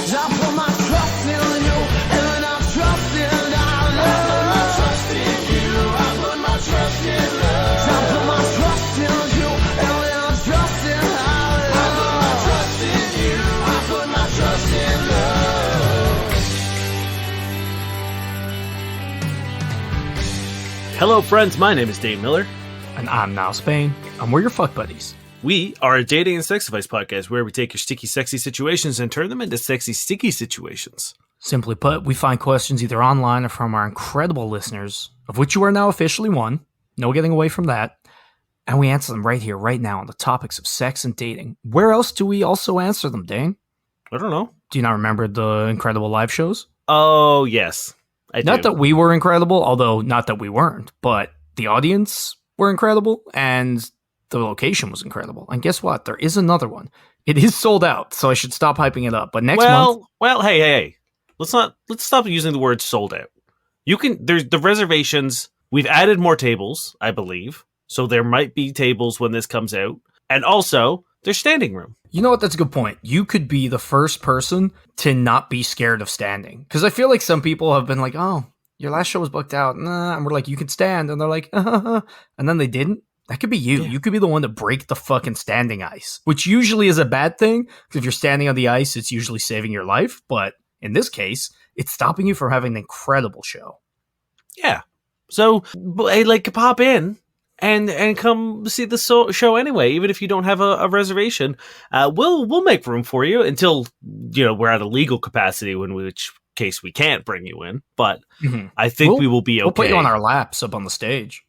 I put my trust in you, and I trust in love. I put my trust in you, I put my trust in love. I put my trust in you, and I trust in love. I put my trust in you, I put my trust in love. Hello, friends. My name is Dave Miller. And I'm Niall Spain, and we're your fuck buddies. We are a dating and sex advice podcast where we take your sticky, sexy situations and turn them into sexy, sticky situations. Simply put, we find questions either online or from our incredible listeners, of which you are now officially one. No getting away from that. And we answer them right here, right now, on the topics of sex and dating. Where else do we also answer them, Dane? I don't know. Do you not remember the incredible live shows? Oh, yes. I do. Not that we were incredible, although not that we weren't, but the audience were incredible, and the location was incredible. And guess what? There is another one. It is sold out, so I should stop hyping it up. But next month... Well, hey. Let's stop using the word sold out. There's the reservations. We've added more tables, I believe. So there might be tables when this comes out. And also, there's standing room. You know what? That's a good point. You could be the first person to not be scared of standing. Because I feel like some people have been like, oh, your last show was booked out. Nah. And we're like, you can stand. And they're like, and then they didn't. That could be you. Yeah. You could be the one to break the fucking standing ice, which usually is a bad thing. Because if you're standing on the ice, it's usually saving your life. But in this case, it's stopping you from having an incredible show. Yeah. So, like, pop in and come see the show anyway. Even if you don't have a reservation, we'll make room for you until we're at a legal capacity, in which case we can't bring you in. But I think we will be okay. We'll put you on our laps up on the stage.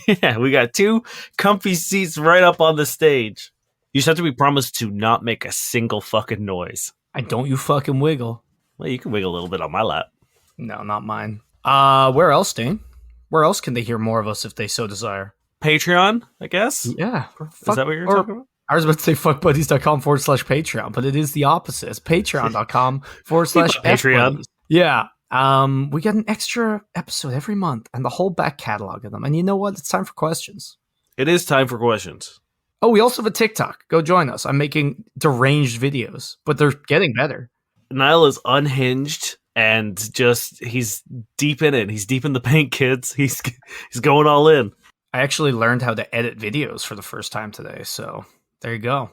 Yeah, we got 2 comfy seats right up on the stage. You just have to be promised to not make a single fucking noise. And don't you fucking wiggle. Well, you can wiggle a little bit on my lap. No, not mine. Where else, Dane? Where else can they hear more of us if they so desire? Patreon, I guess? Yeah. Is that what you're talking about? I was about to say fuckbuddies.com/Patreon, but it is the opposite. It's patreon.com/Patreon. Yeah. We get an extra episode every month and the whole back catalog of them. And you know what? It's time for questions. It is time for questions. Oh, we also have a TikTok. Go join us. I'm making deranged videos, but they're getting better. Niall is unhinged and he's deep in it. He's deep in the paint, kids. He's going all in. I actually learned how to edit videos for the first time today. So there you go.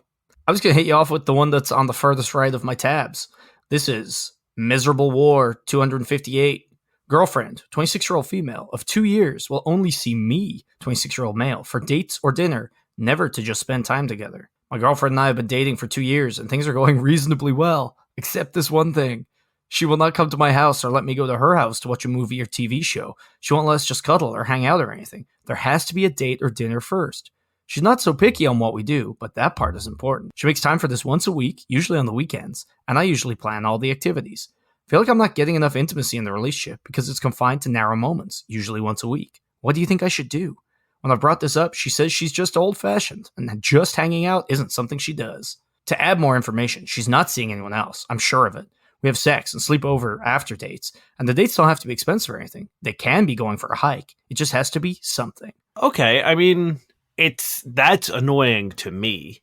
I was going to hit you off with the one that's on the furthest right of my tabs. This is Miserable War 258. Girlfriend, 26-year-old female of 2 years, will only see me, 26-year-old male, for dates or dinner, never to just spend time together. My girlfriend and I have been dating for 2 years and things are going reasonably well, except this one thing. She will not come to my house or let me go to her house to watch a movie or TV show. She won't let us just cuddle or hang out or anything. There has to be a date or dinner first. She's not so picky on what we do, but that part is important. She makes time for this once a week, usually on the weekends, and I usually plan all the activities. I feel like I'm not getting enough intimacy in the relationship because it's confined to narrow moments, usually once a week. What do you think I should do? When I brought this up, she says she's just old-fashioned, and that just hanging out isn't something she does. To add more information, she's not seeing anyone else, I'm sure of it. We have sex and sleep over after dates, and the dates don't have to be expensive or anything. They can be going for a hike. It just has to be something. Okay, I mean, that's annoying to me.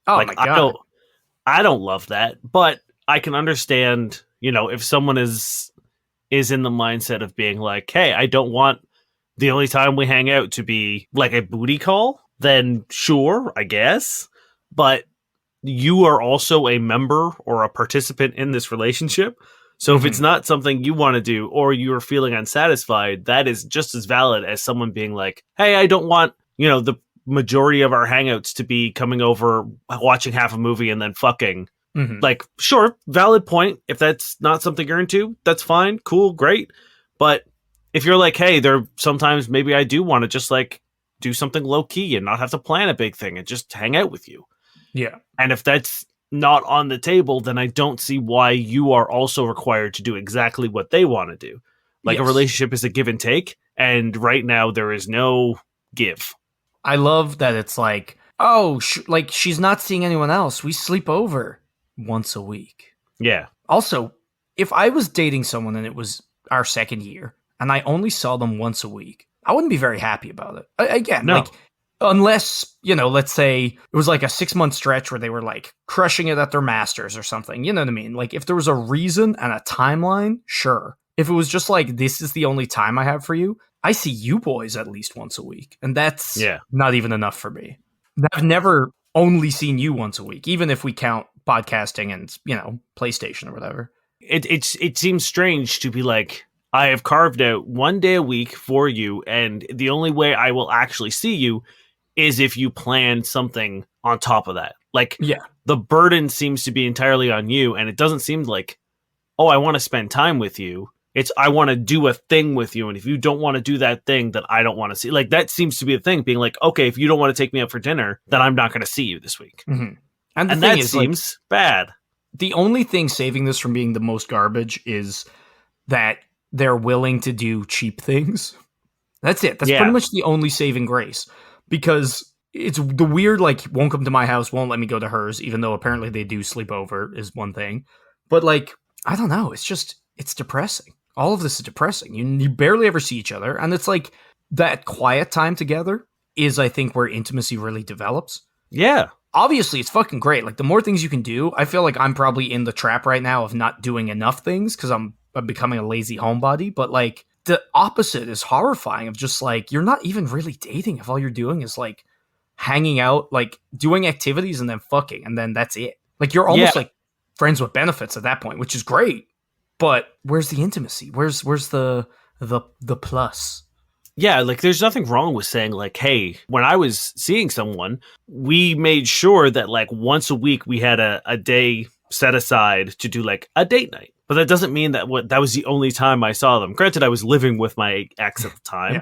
Oh my God. I don't love that, but I can understand, if someone is in the mindset of being like, hey, I don't want the only time we hang out to be like a booty call, then sure, I guess. But you are also a member or a participant in this relationship. So if it's not something you want to do or you're feeling unsatisfied, that is just as valid as someone being like, hey, I don't want, the majority of our hangouts to be coming over, watching half a movie and then fucking. Like, sure, valid point. If that's not something you're into, that's fine. Cool, great. But if you're like, hey, sometimes maybe I do want to just like do something low key and not have to plan a big thing and just hang out with you. Yeah. And if that's not on the table, then I don't see why you are also required to do exactly what they want to do. Like a relationship is a give and take. And right now there is no give. I love that it's like, she's not seeing anyone else. We sleep over once a week. Yeah. Also, if I was dating someone and it was our second year and I only saw them once a week, I wouldn't be very happy about it. Again, Unless, let's say it was like a 6-month stretch where they were like crushing it at their masters or something. You know what I mean? Like if there was a reason and a timeline, sure. If it was just like, this is the only time I have for you, I see you boys at least once a week. And that's not even enough for me. I've never only seen you once a week, even if we count podcasting and, PlayStation or whatever. It seems strange to be like, I have carved out one day a week for you, and the only way I will actually see you is if you plan something on top of that. Like, the burden seems to be entirely on you, and it doesn't seem like, oh, I want to spend time with you. It's, I want to do a thing with you, and if you don't want to do that thing, then I don't want to see. Like, that seems to be a thing, being like, okay, if you don't want to take me out for dinner, then I'm not going to see you this week. Mm-hmm. And that seems bad. The only thing saving this from being the most garbage is that they're willing to do cheap things. That's it. That's pretty much the only saving grace. Because it's the weird, like, won't come to my house, won't let me go to hers, even though apparently they do sleep over, is one thing. But, like, I don't know. It's just, it's depressing. All of this is depressing. You barely ever see each other. And it's like, that quiet time together is, I think, where intimacy really develops. Yeah. Obviously, it's fucking great. Like, the more things you can do, I feel like I'm probably in the trap right now of not doing enough things because I'm becoming a lazy homebody. But, like, the opposite is horrifying of just, like, you're not even really dating if all you're doing is, like, hanging out, like, doing activities and then fucking, and then that's it. Like, you're almost, like, friends with benefits at that point, which is great. But where's the intimacy? Where's the plus? Yeah, like there's nothing wrong with saying like, hey, when I was seeing someone, we made sure that like once a week we had a day set aside to do like a date night. But that doesn't mean that that was the only time I saw them. Granted, I was living with my ex at the time.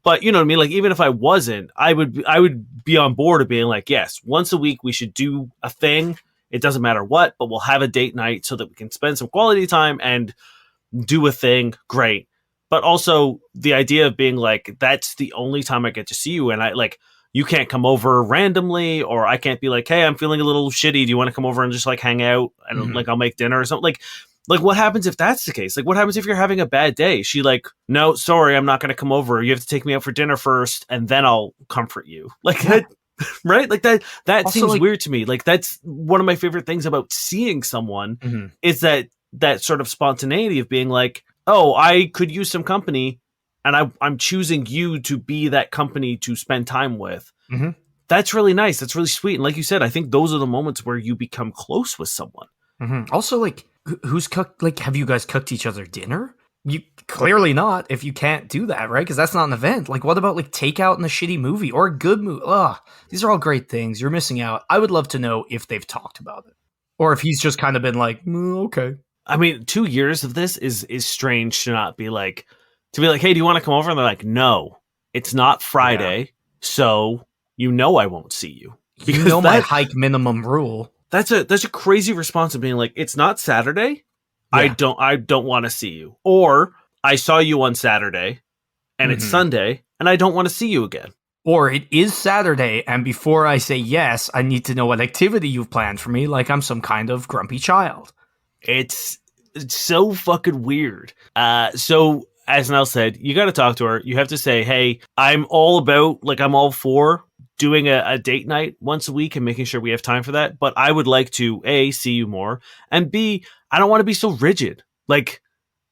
But you know what I mean? Like even if I wasn't, I would be on board of being like, yes, once a week we should do a thing. It doesn't matter what, but we'll have a date night so that we can spend some quality time and do a thing. Great. But also the idea of being like, that's the only time I get to see you. And I like, you can't come over randomly, or I can't be like, hey, I'm feeling a little shitty. Do you want to come over and just like hang out and like, I'll make dinner or something? Like what happens if that's the case? Like what happens if you're having a bad day? She like, no, sorry, I'm not going to come over. You have to take me out for dinner first and then I'll comfort you. Like that, right? Like that also, seems like, weird to me. Like that's one of my favorite things about seeing someone is that sort of spontaneity of being like, oh, I could use some company and I'm choosing you to be that company to spend time with. That's really nice. That's really sweet. And like you said, I think those are the moments where you become close with someone. Also, like, who's cooked? Like, have you guys cooked each other dinner? You clearly not if you can't do that, right? Because that's not an event. Like, what about like takeout in a shitty movie or a good movie? Ugh, these are all great things. You're missing out. I would love to know if they've talked about it or if he's just kind of been like, okay. I mean, 2 years of this is strange to not be like, to be like, hey, do you want to come over? And they're like, no, it's not Friday. So, I won't see you. Because you know my hike minimum rule. That's a crazy response of being like, it's not Saturday. Yeah. I don't want to see you. Or I saw you on Saturday and it's Sunday and I don't want to see you again. Or it is Saturday, and before I say yes, I need to know what activity you've planned for me, like I'm some kind of grumpy child. It's so fucking weird. So as Nell said, you got to talk to her. You have to say, hey, I'm all for doing a date night once a week and making sure we have time for that. But I would like to A, see you more, and B, I don't want to be so rigid. Like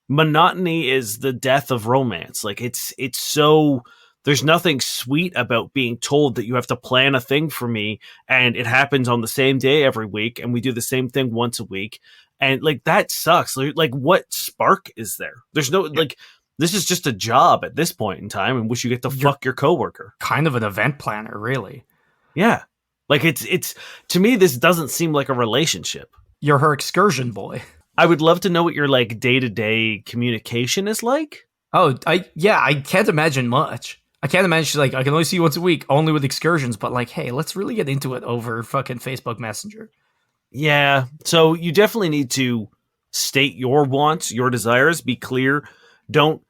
monotony is the death of romance. Like it's so, there's nothing sweet about being told that you have to plan a thing for me and it happens on the same day every week and we do the same thing once a week. And like, that sucks. Like what spark is there? There's no, like, this is just a job at this point in time in which you get to fuck your coworker. Kind of an event planner, really. Yeah. Like it's to me, this doesn't seem like a relationship. You're her excursion boy. I would love to know what your like day-to-day communication is like. Oh, I can't imagine much. I can't imagine she's like, I can only see you once a week, only with excursions, but like, hey, let's really get into it over fucking Facebook Messenger. Yeah. So you definitely need to state your wants, your desires, be clear. Don't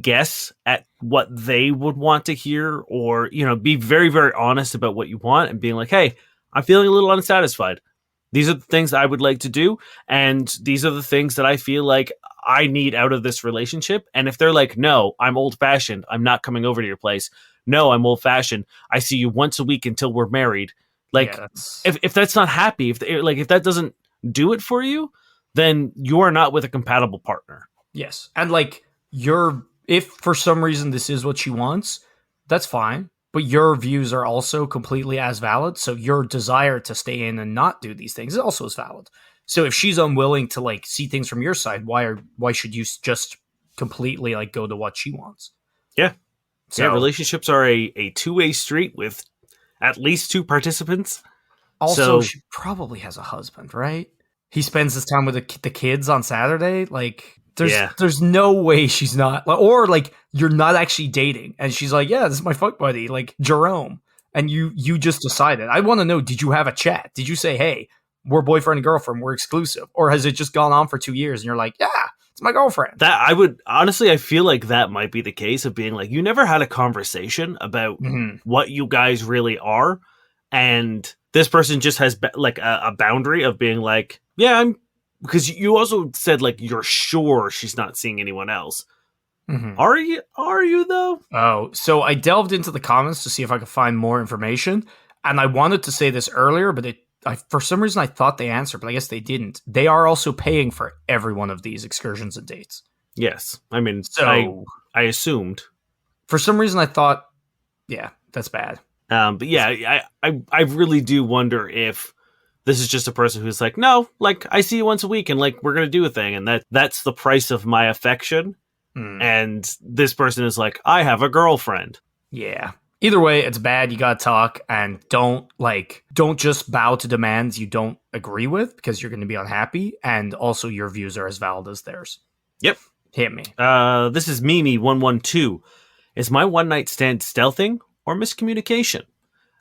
guess at what they would want to hear, or, be very, very honest about what you want and being like, hey, I'm feeling a little unsatisfied. These are the things I would like to do. And these are the things that I feel like I need out of this relationship. And if they're like, no, I'm old fashioned, I'm not coming over to your place, no, I'm old fashioned. I see you once a week until we're married. Like, if that's not happy, if that doesn't do it for you, then you are not with a compatible partner. Yes. And like if for some reason this is what she wants, that's fine. But your views are also completely as valid. So your desire to stay in and not do these things also is valid. So if she's unwilling to like see things from your side, why should you just completely like go to what she wants? Yeah. So yeah, relationships are a two-way street with at least two participants. Also, So- she probably has a husband, right? He spends his time with the kids on Saturday. Like, there's no way she's not, or like you're not actually dating, and she's like, yeah, this is my fuck buddy, like Jerome, and you just decided. I want to know, did you have a chat? Did you say, hey, we're boyfriend and girlfriend, we're exclusive, or has it just gone on for 2 years and you're like, yeah, it's my girlfriend? That I would honestly, I feel like that might be the case of being like, you never had a conversation about what you guys really are, and this person just has like a boundary of being like, yeah, I'm, because you also said like you're sure she's not seeing anyone else. Are you though? Oh, so I delved into the comments to see if I could find more information, and I wanted to say this earlier, but for some reason I thought they answered, but I guess they didn't. They are also paying for every one of these excursions and dates. Yes, I mean, so I assumed. For some reason I thought, yeah, that's bad. But yeah, I really do wonder if this is just a person who's like, no, like I see you once a week and like we're gonna do a thing, and that's the price of my affection. And this person is like, I have a girlfriend. Yeah. Either way, it's bad. You gotta talk, and don't just bow to demands you don't agree with, because you're gonna be unhappy, and also your views are as valid as theirs. Yep. Hit me. This is Mimi112. Is my one night stand stealthing or miscommunication?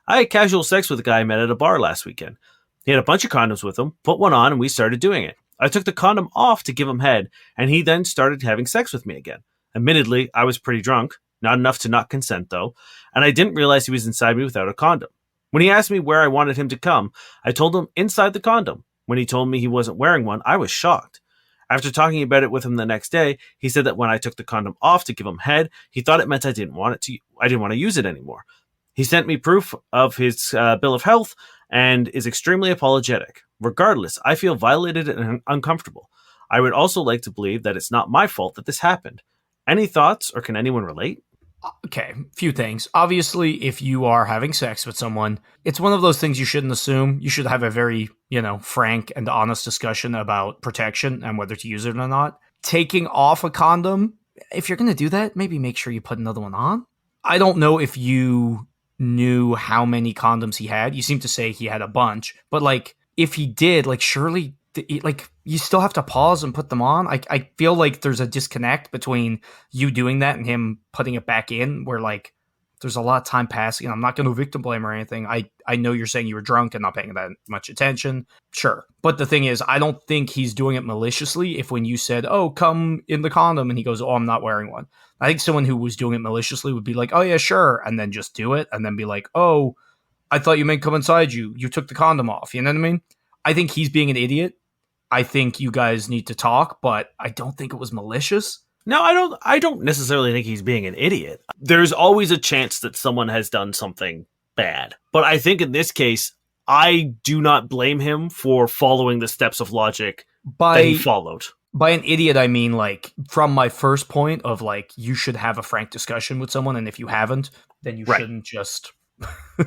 I had casual sex with a guy I met at a bar last weekend. He had a bunch of condoms with him, put one on, and we started doing it. I took the condom off to give him head, and he then started having sex with me again. Admittedly, I was pretty drunk, not enough to not consent though, and I didn't realize he was inside me without a condom. When he asked me where I wanted him to come, I told him inside the condom. When he told me he wasn't wearing one, I was shocked. After talking about it with him the next day, he said that when I took the condom off to give him head, he thought it meant I didn't want to use it anymore. He sent me proof of his bill of health and is extremely apologetic. Regardless, I feel violated and uncomfortable. I would also like to believe that it's not my fault that this happened. Any thoughts, or can anyone relate? Okay, few things. Obviously, if you are having sex with someone, it's one of those things you shouldn't assume. You should have a very, frank and honest discussion about protection and whether to use it or not. Taking off a condom, if you're going to do that, maybe make sure you put another one on. I don't know if you knew how many condoms he had. You seem to say he had a bunch, but like, if he did, like, surely, like, you still have to pause and put them on. I feel like there's a disconnect between you doing that and him putting it back in, where, like, there's a lot of time passing. I'm not going to victim blame or anything. I know you're saying you were drunk and not paying that much attention. Sure. But the thing is, I don't think he's doing it maliciously if when you said, oh, come in the condom, and he goes, oh, I'm not wearing one. I think someone who was doing it maliciously would be like, oh, yeah, sure, and then just do it, and then be like, oh, I thought you meant come inside you. You took the condom off. You know what I mean? I think he's being an idiot. I think you guys need to talk, but I don't think it was malicious. No, I don't necessarily think he's being an idiot. There's always a chance that someone has done something bad. But I think in this case, I do not blame him for following the steps of logic that he followed. By an idiot, I mean, like, from my first point of, like, you should have a frank discussion with someone, and if you haven't, then you shouldn't just...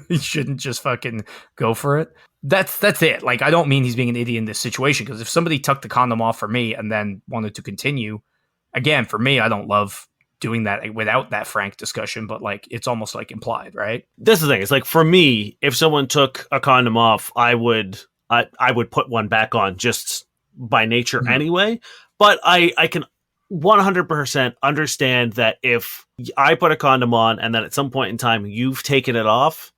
you shouldn't just fucking go for it. That's it. Like, I don't mean he's being an idiot in this situation, because if somebody took the condom off for me and then wanted to continue, again, for me, I don't love doing that without that frank discussion, but like, it's almost like implied, right? That's the thing. It's like, for me, if someone took a condom off, I would put one back on just by nature anyway. But I can 100% understand that if I put a condom on and then at some point in time you've taken it off,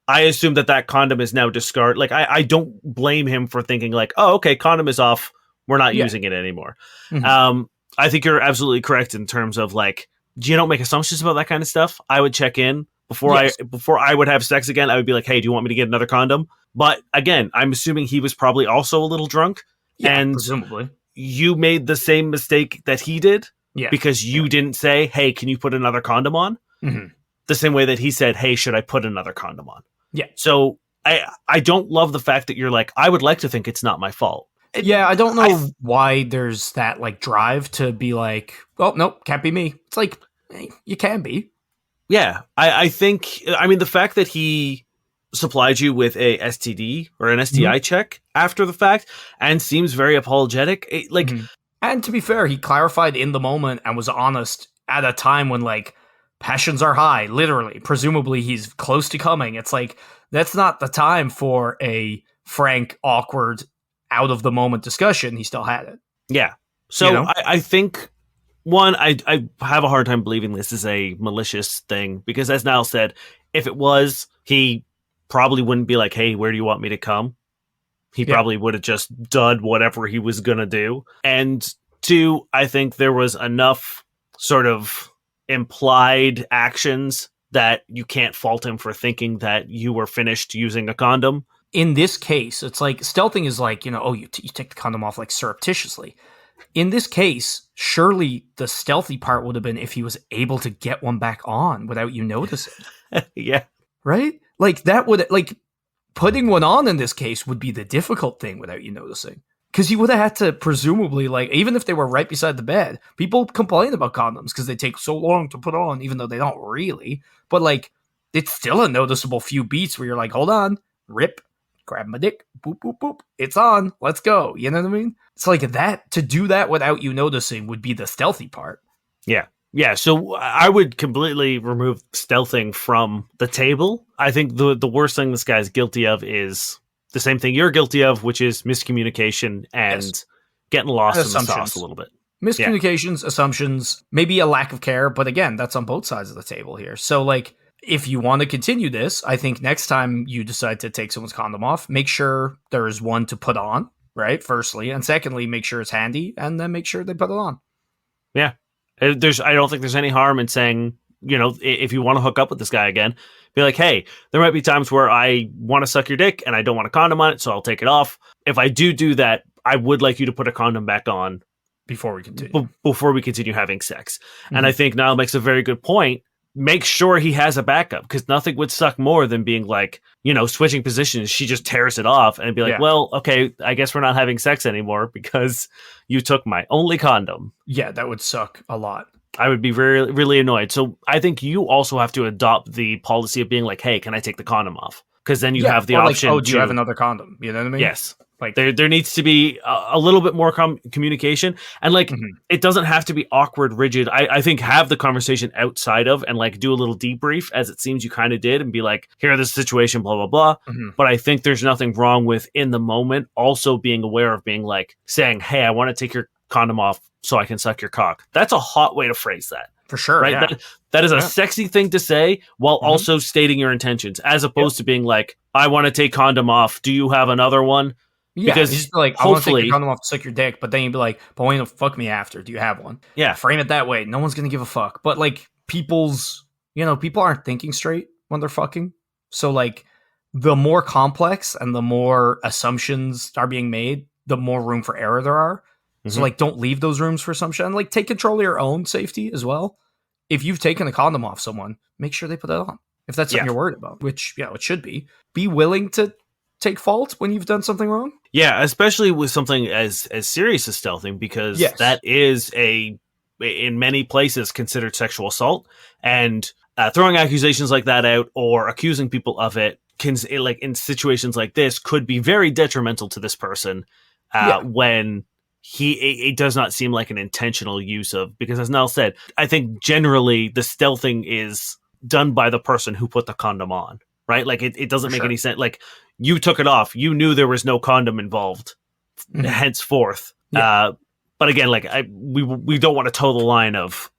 I assume that condom is now discarded. Like, I don't blame him for thinking like, oh, okay, condom is off, we're not using it anymore. I think you're absolutely correct in terms of, like, you don't make assumptions about that kind of stuff. I would check in before I would have sex again. I would be like, hey, do you want me to get another condom? But again, I'm assuming he was probably also a little drunk, and presumably you made the same mistake that he did, Yeah. Because you didn't say, hey, can you put another condom on? Mm-hmm. the same way that he said, hey, should I put another condom on? Yeah. So I don't love the fact that you're like, I would like to think it's not my fault. Yeah, I don't know why there's that like drive to be like, oh, nope, can't be me. It's like, you can be. Yeah, I think, I mean, the fact that he supplied you with a STD or an STI check after the fact and seems very apologetic, And to be fair, he clarified in the moment and was honest at a time when like passions are high, literally. Presumably he's close to coming. It's like, that's not the time for a frank, awkward, out of the moment discussion. He still had it. Yeah. So I think, one, I have a hard time believing this is a malicious thing because, as Niall said, if it was, he probably wouldn't be like, hey, where do you want me to come? He probably would have just done whatever he was going to do. And two, I think there was enough sort of implied actions that you can't fault him for thinking that you were finished using a condom. In this case, it's like stealthing is like, you take the condom off like surreptitiously. In this case, surely the stealthy part would have been if he was able to get one back on without you noticing. Yeah. Right? Like that would, like, putting one on in this case would be the difficult thing without you noticing. Because you would have had to presumably, like, even if they were right beside the bed, people complain about condoms because they take so long to put on, even though they don't really. But, like, it's still a noticeable few beats where you're like, hold on, rip, grab my dick, boop, boop, boop, it's on, let's go. You know what I mean? It's like that, to do that without you noticing would be the stealthy part. Yeah. Yeah, so I would completely remove stealthing from the table. I think the worst thing this guy's guilty of is the same thing you're guilty of, which is miscommunication and getting lost in the sauce a little bit. Miscommunications, assumptions, maybe a lack of care, but again, that's on both sides of the table here. So, like, if you want to continue this, I think next time you decide to take someone's condom off, make sure there is one to put on, right? Firstly, and secondly, make sure it's handy, and then make sure they put it on. Yeah. I don't think there's any harm in saying, if you want to hook up with this guy again, be like, hey, there might be times where I want to suck your dick and I don't want a condom on it, so I'll take it off. If I do that, I would like you to put a condom back on before we continue. Before we continue having sex. Mm-hmm. And I think Niall makes a very good point. Make sure he has a backup, because nothing would suck more than being like, switching positions. She just tears it off and be like, well, okay, I guess we're not having sex anymore because you took my only condom. Yeah, that would suck a lot. I would be very, really annoyed. So I think you also have to adopt the policy of being like, hey, can I take the condom off? Because then you have the option. Like, do you have another condom? You know what I mean? Yes. Like there needs to be a little bit more communication, and it doesn't have to be awkward, rigid. I think have the conversation outside of, and like do a little debrief, as it seems you kind of did, and be like, here the situation, blah blah blah. Mm-hmm. But I think there's nothing wrong with, in the moment, also being aware of being like saying, hey, I want to take your condom off so I can suck your cock. That's a hot way to phrase that. For sure, right? Yeah. That is a sexy thing to say while also stating your intentions, as opposed to being like, I want to take condom off. Do you have another one? Yeah, because just like, I want to take your condom off to suck your dick, but then you'd be like, but when you fuck me after, do you have one? Yeah. Frame it that way. No one's going to give a fuck. But like people aren't thinking straight when they're fucking. So like the more complex and the more assumptions are being made, the more room for error there are. Mm-hmm. So like don't leave those rooms for assumption. And like take control of your own safety as well. If you've taken a condom off someone, make sure they put it on. If that's something you're worried about, which, it should be. Be willing to take fault when you've done something wrong. Yeah, especially with something as serious as stealthing, because that is in many places considered sexual assault, and throwing accusations like that out or accusing people of it can, like in situations like this, could be very detrimental to this person when it does not seem like an intentional use of, because as Niall said, I think generally the stealthing is done by the person who put the condom on, right? Like it doesn't make any sense. Like, you took it off. You knew there was no condom involved, henceforth. Yeah. But again, like we don't want to toe the line of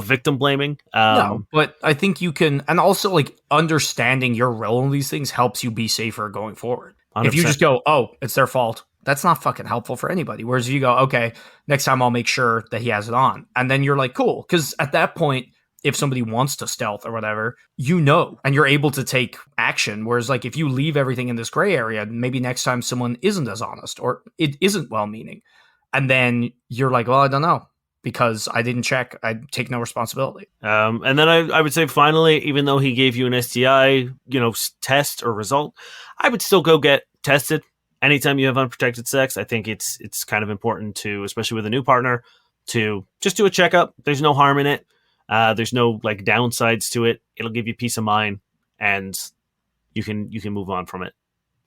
victim blaming. No, but I think you can, and also like understanding your role in these things helps you be safer going forward. 100%. If you just go, oh, it's their fault, that's not fucking helpful for anybody. Whereas if you go, okay, next time I'll make sure that he has it on, and then you're like, cool, because at that point, if somebody wants to stealth or whatever, and you're able to take action. Whereas like if you leave everything in this gray area, maybe next time someone isn't as honest or it isn't well-meaning. And then you're like, well, I don't know. because I didn't check. I take no responsibility. And then I would say finally, even though he gave you an STI, test or result, I would still go get tested. Anytime you have unprotected sex, I think it's kind of important to, especially with a new partner, to just do a checkup. There's no harm in it. There's no like downsides to it. It'll give you peace of mind, and you can move on from it.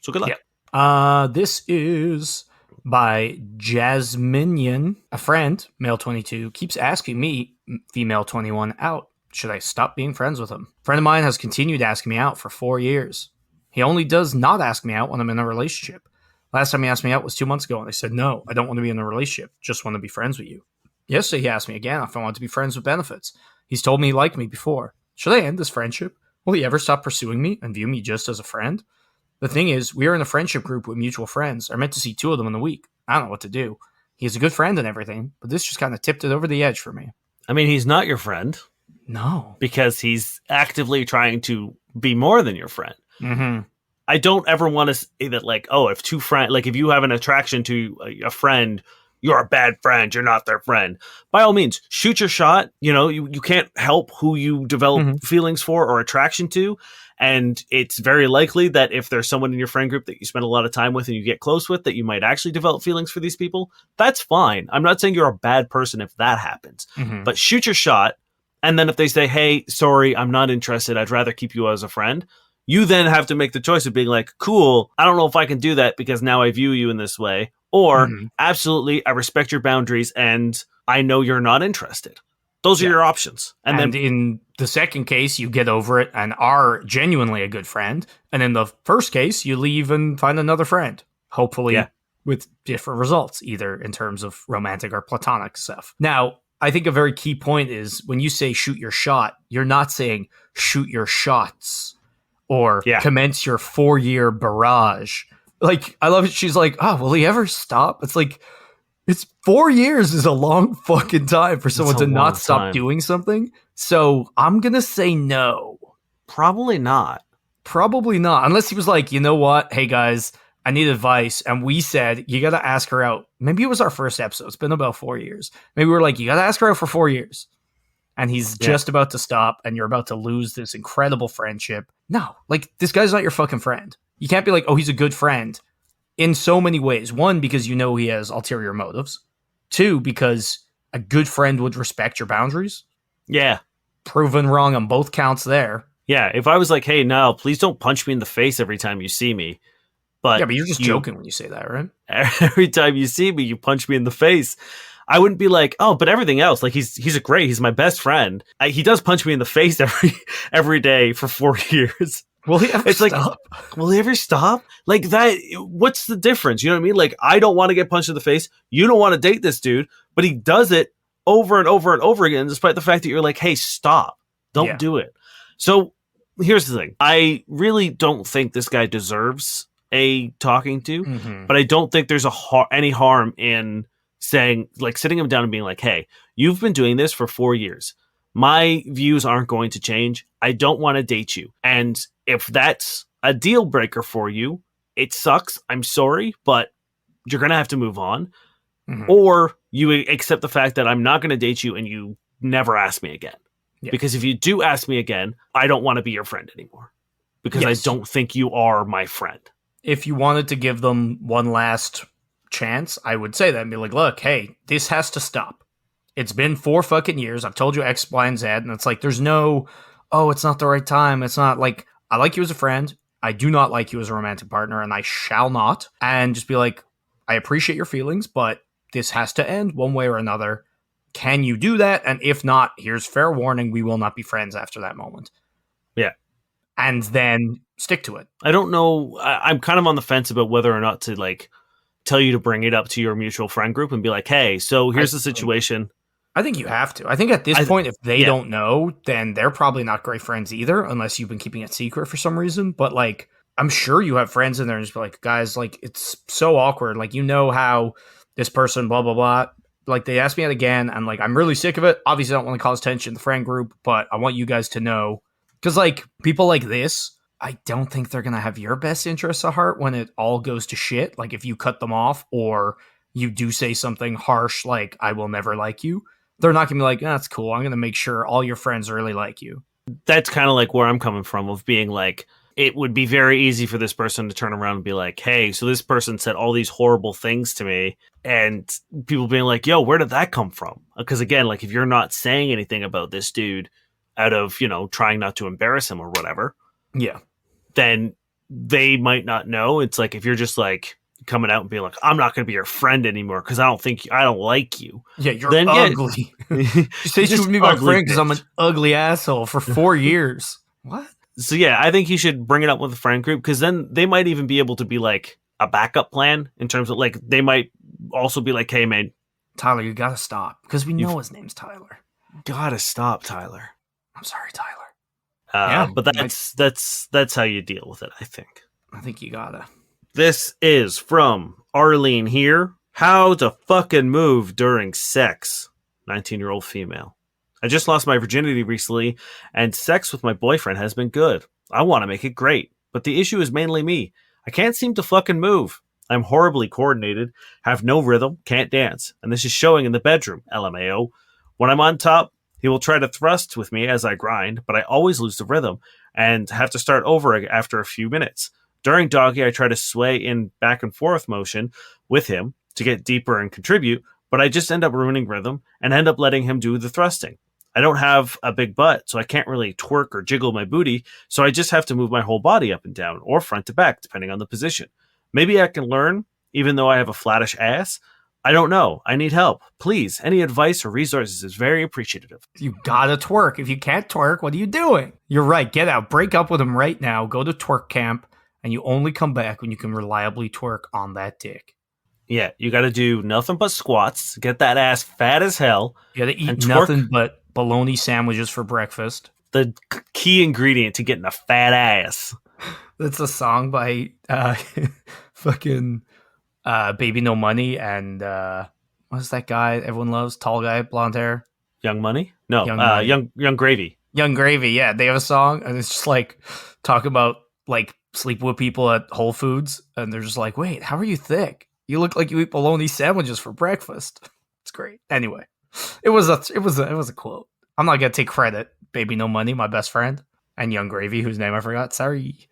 So good luck. Yeah. This is by Jasminian. A friend, male 22, keeps asking me, female 21, out. Should I stop being friends with him? A friend of mine has continued asking me out for 4 years. He only does not ask me out when I'm in a relationship. Last time he asked me out was 2 months ago, and I said, no, I don't want to be in a relationship. Just want to be friends with you. Yesterday, he asked me again if I wanted to be friends with benefits. He's told me he liked me before. Should I end this friendship? Will he ever stop pursuing me and view me just as a friend? The thing is, we are in a friendship group with mutual friends. I'm meant to see 2 of them in a week. I don't know what to do. He's a good friend and everything, but this just kind of tipped it over the edge for me. I mean, he's not your friend. No. Because he's actively trying to be more than your friend. Mm-hmm. I don't ever want to say that, like, oh, if 2 friends, like, if you have an attraction to a friend, you're a bad friend, you're not their friend. By all means, shoot your shot. You can't help who you develop feelings for or attraction to. And it's very likely that if there's someone in your friend group that you spend a lot of time with and you get close with, that you might actually develop feelings for these people. That's fine. I'm not saying you're a bad person if that happens. But shoot your shot. And then if they say, hey, sorry, I'm not interested, I'd rather keep you as a friend, you then have to make the choice of being like, cool, I don't know if I can do that because now I view you in this way. Or absolutely, I respect your boundaries and I know you're not interested. Those are your options. And then in the second case, you get over it and are genuinely a good friend. And in the first case, you leave and find another friend, hopefully with different results, either in terms of romantic or platonic stuff. Now, I think a very key point is when you say shoot your shot, you're not saying shoot your shots or commence your 4-year barrage. Like, I love it. She's like, oh, will he ever stop? It's like, it's 4 years is a long fucking time for someone to not stop doing something. So I'm going to say no. Probably not. Probably not. Unless he was like, you know what? Hey guys, I need advice. And we said, you got to ask her out. Maybe it was our first episode. It's been about 4 years. Maybe we were like, you got to ask her out for 4 years. And he's just about to stop and you're about to lose this incredible friendship. No, like, this guy's not your fucking friend. You can't be like, oh, he's a good friend in so many ways. 1, because you know he has ulterior motives. 2, because a good friend would respect your boundaries. Yeah. Proven wrong on both counts there. Yeah, if I was like, hey, Niall, please don't punch me in the face every time you see me. But you're just joking when you say that, right? Every time you see me, you punch me in the face. I wouldn't be like, oh, but everything else, like he's my best friend. He does punch me in the face every day for 4 years. Will he ever stop? Will he ever stop? Like that, what's the difference? You know what I mean? Like, I don't want to get punched in the face. You don't want to date this dude, but he does it over and over and over again, despite the fact that you're like, hey, stop. Don't do it. So here's the thing. I really don't think this guy deserves a talking to, but I don't think there's any harm in saying, like, sitting him down and being like, hey, you've been doing this for 4 years. My views aren't going to change. I don't want to date you. And if that's a deal breaker for you, it sucks. I'm sorry, but you're going to have to move on. Or you accept the fact that I'm not going to date you and you never ask me again. Because if you do ask me again, I don't want to be your friend anymore. Because I don't think you are my friend. If you wanted to give them one last chance, I would say that and be like, look, hey, this has to stop. It's been 4 fucking years. I've told you X, Y, and Z. And it's like, there's no, oh, it's not the right time. It's not like, I like you as a friend. I do not like you as a romantic partner, and I shall not. And just be like, I appreciate your feelings, but this has to end one way or another. Can you do that? And if not, here's fair warning. We will not be friends after that moment. Yeah. And then stick to it. I don't know. I'm kind of on the fence about whether or not to, like, tell you to bring it up to your mutual friend group and be like, hey, so here's the situation. I think you have to. I think at this point, if they don't know, then they're probably not great friends either, unless you've been keeping it secret for some reason. But, like, I'm sure you have friends in there and just be like, guys, like, it's so awkward. Like, you know how this person, blah, blah, blah. Like, they asked me out again, and, like, I'm really sick of it. Obviously, I don't want to cause tension in the friend group, but I want you guys to know. Because, like, people like this, I don't think they're going to have your best interests at heart when it all goes to shit. Like, if you cut them off or you do say something harsh like, I will never like you. They're not going to be like, that's cool. I'm going to make sure all your friends really like you. That's kind of like where I'm coming from, of being like, it would be very easy for this person to turn around and be like, hey, so this person said all these horrible things to me, and people being like, yo, where did that come from? Because again, like, if you're not saying anything about this dude out of, trying not to embarrass him or whatever, Yeah. then they might not know. It's like, if you're just like coming out and being like, I'm not going to be your friend anymore because I don't like you. Yeah, you're then, ugly. You say you should be my friend because I'm an ugly asshole for 4 years. What? So yeah, I think he should bring it up with the friend group, because then they might even be able to be like a backup plan in terms of like, they might also be like, hey man, Tyler, you gotta stop, because we know his name's Tyler. Gotta stop, Tyler. I'm sorry, Tyler. But that's how you deal with it, I think. I think you gotta. This is from Arlene here. How to fucking move during sex. 19-year-old female. I just lost my virginity recently, and sex with my boyfriend has been good. I want to make it great, but the issue is mainly me. I can't seem to fucking move. I'm horribly coordinated, have no rhythm, can't dance, and this is showing in the bedroom, LMAO. When I'm on top, he will try to thrust with me as I grind, but I always lose the rhythm and have to start over after a few minutes. During doggy, I try to sway in back and forth motion with him to get deeper and contribute, but I just end up ruining rhythm and end up letting him do the thrusting. I don't have a big butt, so I can't really twerk or jiggle my booty, so I just have to move my whole body up and down, or front to back, depending on the position. Maybe I can learn, even though I have a flattish ass. I don't know. I need help. Please, any advice or resources is very appreciative. You gotta twerk. If you can't twerk, what are you doing? You're right. Get out. Break up with him right now. Go to twerk camp, and you only come back when you can reliably twerk on that dick. Yeah, you gotta do nothing but squats, get that ass fat as hell. You gotta eat nothing but bologna sandwiches for breakfast. The key ingredient to getting a fat ass. That's a song by fucking Baby No Money and what's that guy everyone loves? Tall guy, blonde hair. Young Money? No, Young Gravy. Young Gravy, yeah. They have a song, and it's just like talk about like sleep with people at Whole Foods, and they're just like, wait, how are you thick? You look like you eat bologna sandwiches for breakfast. It's great. Anyway, it was a quote. I'm not gonna take credit. Baby No Money, my best friend, and Young Gravy, whose name I forgot. Sorry.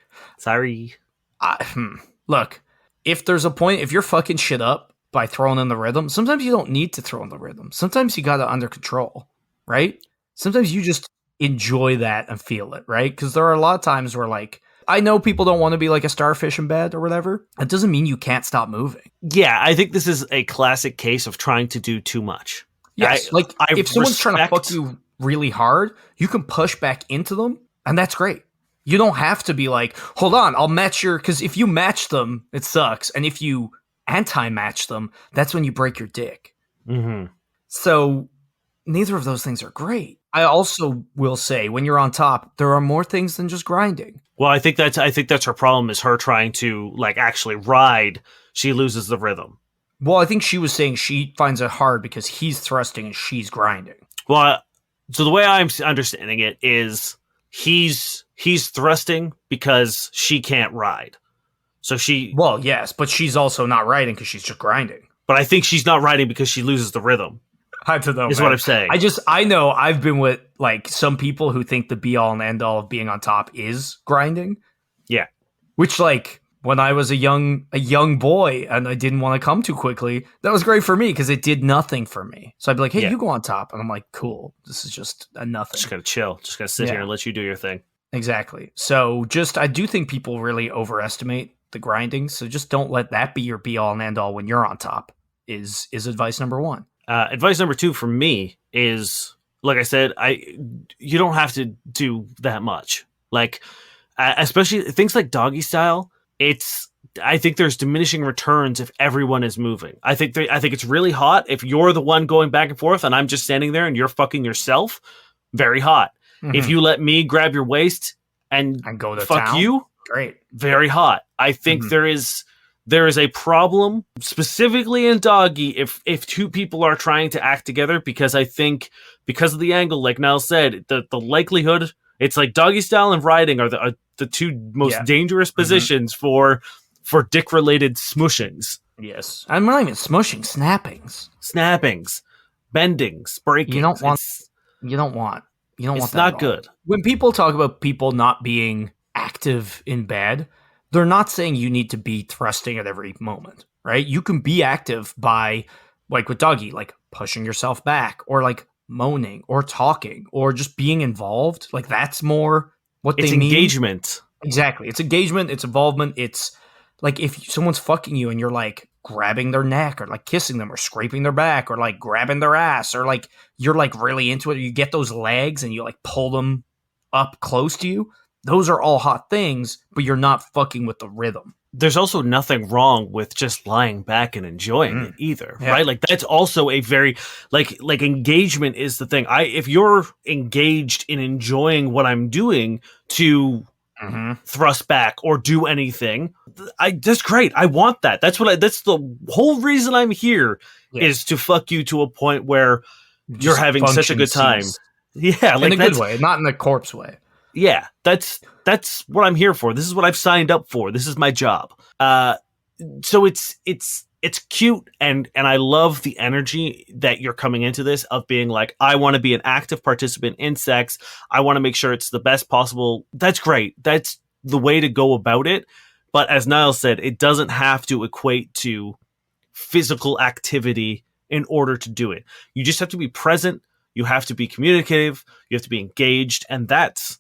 Look, if there's a point, if you're fucking shit up by throwing in the rhythm, sometimes you don't need to throw in the rhythm. Sometimes you got it under control, right? Sometimes you just enjoy that and feel it, right? Because there are a lot of times where, like, I know people don't want to be like a starfish in bed or whatever. It doesn't mean you can't stop moving. Yeah, I think this is a classic case of trying to do too much. Yes, if someone's trying to fuck you really hard, you can push back into them, and that's great. You don't have to be like, hold on, I'll match your... Because if you match them, it sucks. And if you anti-match them, that's when you break your dick. Mm-hmm. So neither of those things are great. I also will say, when you're on top, there are more things than just grinding. Well, I think that's her problem, is her trying to like actually ride. She loses the rhythm. Well, I think she was saying she finds it hard because he's thrusting and she's grinding. Well, so the way I'm understanding it is he's thrusting because she can't ride. So she... Well, yes, but she's also not riding because she's just grinding. But I think she's not riding because she loses the rhythm. I don't know, is man. What I'm saying. I know I've been with like some people who think the be all and end all of being on top is grinding. Yeah. Which, like, when I was a young boy and I didn't want to come too quickly, that was great for me because it did nothing for me. So I'd be like, hey, you go on top. And I'm like, cool. This is just a nothing. Just gotta chill. Just gotta sit here and let you do your thing. Exactly. So I do think people really overestimate the grinding. So just don't let that be your be all and end all when you're on top is advice number one. Advice number two for me is, like I said, you don't have to do that much. Like, especially things like doggy style. I think there's diminishing returns if everyone is moving. I think it's really hot if you're the one going back and forth and I'm just standing there and you're fucking yourself. Very hot. Mm-hmm. If you let me grab your waist and go to fuck town, you, great. Very hot. I think there is a problem specifically in doggy if two people are trying to act together, because I think because of the angle, like Niall said, the likelihood, it's like doggy style and riding are the two most dangerous positions for dick related smushings. Yes. I'm not even smushing, snappings. bendings, You don't breakings. want you don't want It's that not at all. good. When people talk about people not being active in bed, they're not saying you need to be thrusting at every moment, right? You can be active by, like with Dougie, like pushing yourself back or like moaning or talking or just being involved. Like that's more what It's they mean. engagement. Exactly. It's engagement, it's involvement. It's like if someone's fucking you and you're like grabbing their neck or like kissing them or scraping their back or like grabbing their ass or like you're like really into it. Or you get those legs and you like pull them up close to you. Those are all hot things, but you're not fucking with the rhythm. There's also nothing wrong with just lying back and enjoying it either, Yeah. right? Like that's also a very like engagement is the thing. If you're engaged in enjoying what I'm doing to thrust back or do anything, that's great. I want that. That's the whole reason I'm here is to fuck you to a point where you're having such a good time. Yeah, like in a good way, not in a corpse way. Yeah, that's what I'm here for. This is what I've signed up for. This is my job. So it's cute and I love the energy that you're coming into this of being like, I want to be an active participant in sex. I want to make sure it's the best possible. That's great. That's the way to go about it. But as Niall said, it doesn't have to equate to physical activity in order to do it. You just have to be present. You have to be communicative. You have to be engaged. And that's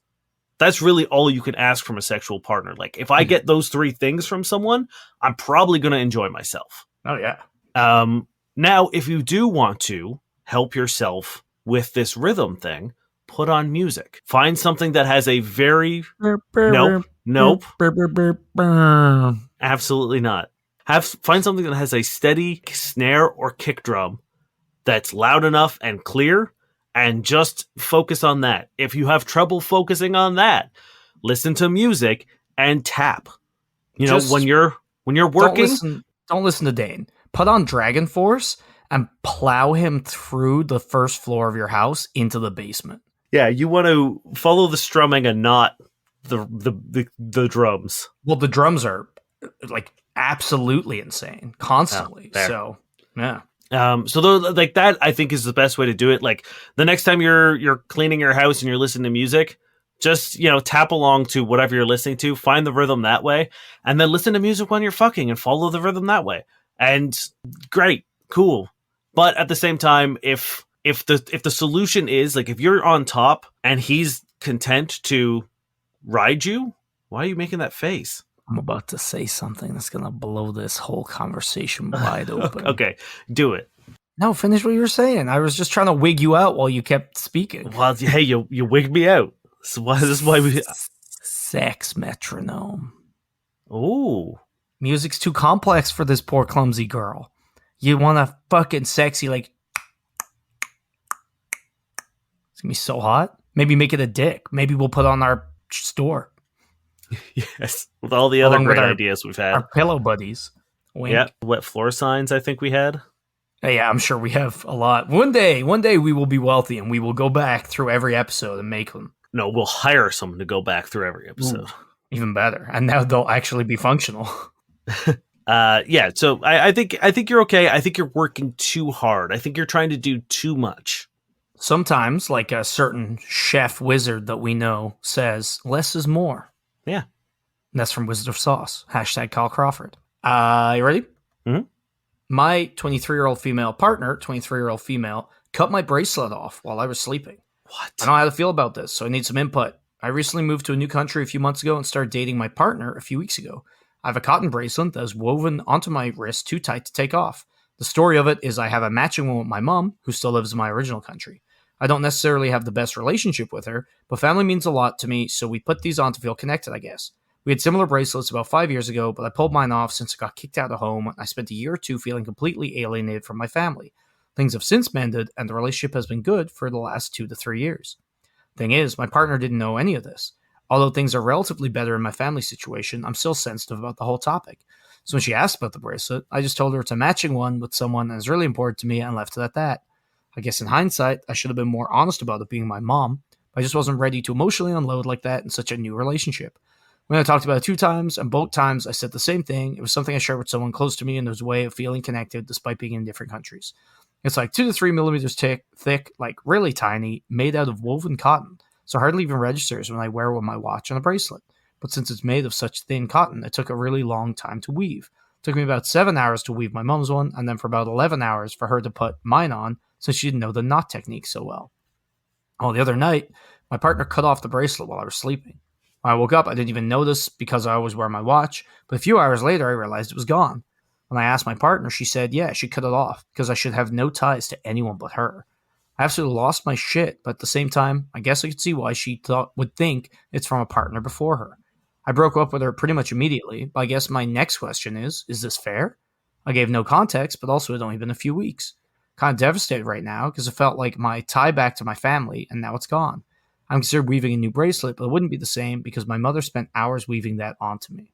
really all you can ask from a sexual partner. Like if I get those three things from someone, I'm probably going to enjoy myself. Oh yeah. Now, if you do want to help yourself with this rhythm thing, put on music. Find something that has a very nope. Absolutely not. Find something that has a steady snare or kick drum that's loud enough and clear. And just focus on that. If you have trouble focusing on that, listen to music and tap. You know, when you're working, don't listen to Dane. Put on Dragon Force and plow him through the first floor of your house into the basement. Yeah, you want to follow the strumming and not the drums. Well, the drums are like absolutely insane, constantly. So yeah. So like that, I think is the best way to do it. Like the next time you're cleaning your house and you're listening to music, just, tap along to whatever you're listening to, find the rhythm that way, and then listen to music when you're fucking and follow the rhythm that way. And great, cool. But at the same time, if the solution is like, if you're on top and he's content to ride you, why are you making that face? I'm about to say something that's going to blow this whole conversation wide open. Okay, do it. No, finish what you were saying. I was just trying to wig you out while you kept speaking. Well, hey, you wigged me out. So this is why we... Sex metronome. Ooh. Music's too complex for this poor clumsy girl. You want a fucking sexy, like... It's going to be so hot. Maybe make it a dick. Maybe we'll put on our store. Yes, with all the other great ideas we've had. Our pillow buddies. Wink. Yeah, wet floor signs I think we had. Yeah, I'm sure we have a lot. One day we will be wealthy and we will go back through every episode and make them. No, we'll hire someone to go back through every episode. Ooh, even better. And now they'll actually be functional. Yeah, so I think you're okay. I think you're working too hard. I think you're trying to do too much. Sometimes, like a certain chef wizard that we know says, less is more. Yeah. And that's from Wizard of Sauce. # Kyle Crawford. You ready? Mm-hmm. My 23-year-old female partner, 23-year-old female, cut my bracelet off while I was sleeping. What? I don't know how to feel about this, so I need some input. I recently moved to a new country a few months ago and started dating my partner a few weeks ago. I have a cotton bracelet that is woven onto my wrist too tight to take off. The story of it is I have a matching one with my mom, who still lives in my original country. I don't necessarily have the best relationship with her, but family means a lot to me, so we put these on to feel connected, I guess. We had similar bracelets about 5 years ago, but I pulled mine off since I got kicked out of home, and I spent a year or two feeling completely alienated from my family. Things have since mended, and the relationship has been good for the last 2 to 3 years. Thing is, my partner didn't know any of this. Although things are relatively better in my family situation, I'm still sensitive about the whole topic. So when she asked about the bracelet, I just told her it's a matching one with someone that is really important to me and left it at that. I guess in hindsight, I should have been more honest about it being my mom, but I just wasn't ready to emotionally unload like that in such a new relationship. When I talked about it 2 times, and both times I said the same thing, it was something I shared with someone close to me and there was a way of feeling connected despite being in different countries. It's like 2 to 3 millimeters thick, like really tiny, made out of woven cotton. So hardly even registers when I wear it with my watch and a bracelet. But since it's made of such thin cotton, it took a really long time to weave. It took me about 7 hours to weave my mom's one, and then for about 11 hours for her to put mine on, since she didn't know the knot technique so well. Oh, the other night, my partner cut off the bracelet while I was sleeping. When I woke up, I didn't even notice because I always wear my watch, but a few hours later, I realized it was gone. When I asked my partner, she said, yeah, she cut it off because I should have no ties to anyone but her. I absolutely lost my shit, but at the same time, I guess I could see why she would think it's from a partner before her. I broke up with her pretty much immediately, but I guess my next question is this fair? I gave no context, but also it had only been a few weeks. Kind of devastated right now because it felt like my tie back to my family, and now it's gone. I'm considered weaving a new bracelet, but it wouldn't be the same because my mother spent hours weaving that onto me.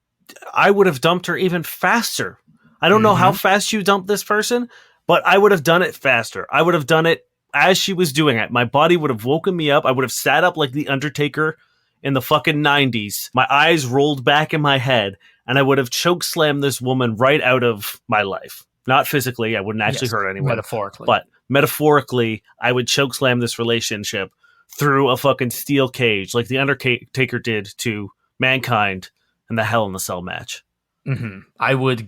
I would have dumped her even faster. I don't know how fast you dumped this person, but I would have done it faster. I would have done it as she was doing it. My body would have woken me up. I would have sat up like the Undertaker in the fucking 90s. My eyes rolled back in my head, and I would have chokeslammed this woman right out of my life. Not physically. I wouldn't actually hurt anyone. Metaphorically. But metaphorically, I would chokeslam this relationship through a fucking steel cage like the Undertaker did to Mankind in the Hell in the Cell match. I would